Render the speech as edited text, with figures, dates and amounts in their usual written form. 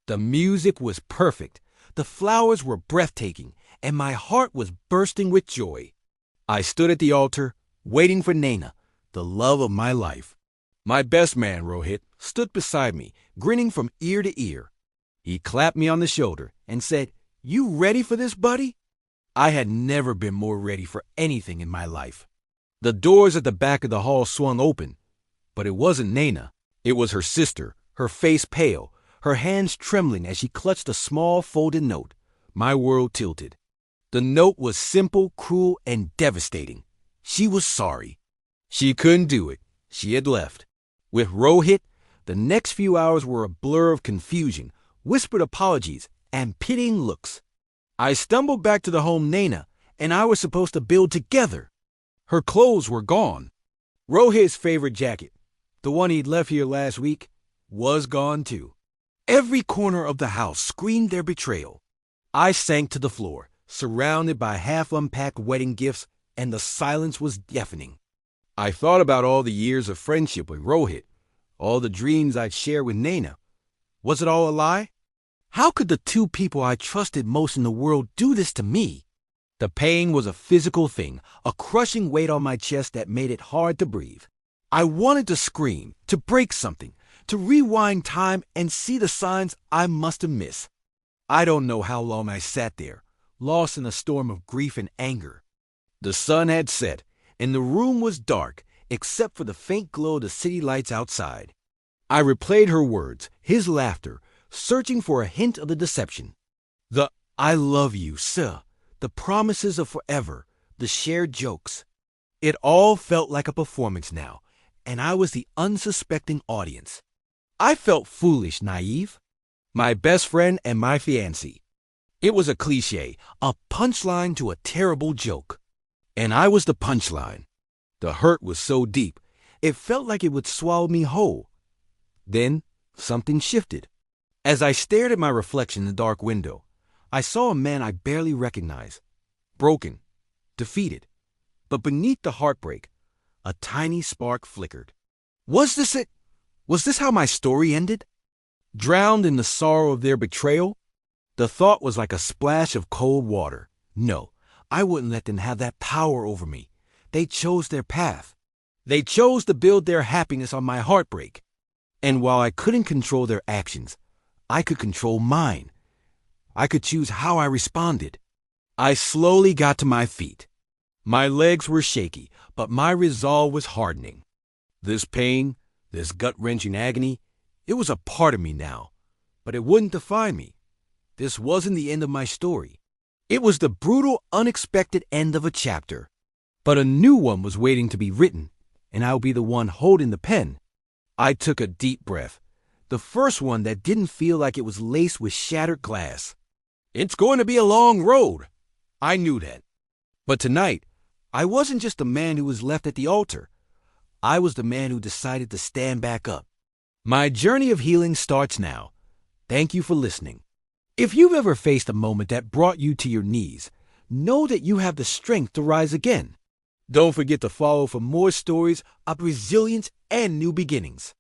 The music was perfect, the flowers were breathtaking, and my heart was bursting with joy. I stood at the altar, waiting for Naina, the love of my life. My best man, Rohit, stood beside me, grinning from ear to ear. He clapped me on the shoulder and said, "You ready for this, buddy?" I had never been more ready for anything in my life. The doors at the back of the hall swung open, but it wasn't Naina. It was her sister, her face pale, her hands trembling as she clutched a small folded note. My world tilted. The note was simple, cruel, and devastating. She was sorry. She couldn't do it. She had left. With Rohit, the next few hours were a blur of confusion, whispered apologies, and pitying looks. I stumbled back to the home Naina and I was supposed to build together. Her clothes were gone. Rohit's favorite jacket, the one he'd left here last week, was gone too. Every corner of the house screamed their betrayal. I sank to the floor, surrounded by half-unpacked wedding gifts, and the silence was deafening. I thought about all the years of friendship with Rohit, all the dreams I'd shared with Naina. Was it all a lie? How could the two people I trusted most in the world do this to me? The pain was a physical thing, a crushing weight on my chest that made it hard to breathe. I wanted to scream, to break something, to rewind time and see the signs I must have missed. I don't know how long I sat there, lost in a storm of grief and anger. The sun had set, and the room was dark, except for the faint glow of the city lights outside. I replayed her words, his laughter, searching for a hint of the deception. The "I love you, sir," the promises of forever, the shared jokes. It all felt like a performance now, and I was the unsuspecting audience. I felt foolish, naive. My best friend and my fiancé. It was a cliché, a punchline to a terrible joke. And I was the punchline. The hurt was so deep, it felt like it would swallow me whole. Then something shifted. As I stared at my reflection in the dark window, I saw a man I barely recognized. Broken, defeated. But beneath the heartbreak, a tiny spark flickered. Was this it? Was this how my story ended? Drowned in the sorrow of their betrayal? The thought was like a splash of cold water. No, I wouldn't let them have that power over me. They chose their path. They chose to build their happiness on my heartbreak. And while I couldn't control their actions, I could control mine. I could choose how I responded. I slowly got to my feet. My legs were shaky, but my resolve was hardening. This pain, this gut-wrenching agony, it was a part of me now, but it wouldn't define me. This wasn't the end of my story. It was the brutal, unexpected end of a chapter. But a new one was waiting to be written, and I would be the one holding the pen. I took a deep breath, the first one that didn't feel like it was laced with shattered glass. It's going to be a long road. I knew that. But tonight, I wasn't just the man who was left at the altar. I was the man who decided to stand back up. My journey of healing starts now. Thank you for listening. If you've ever faced a moment that brought you to your knees, know that you have the strength to rise again. Don't forget to follow for more stories of resilience and new beginnings.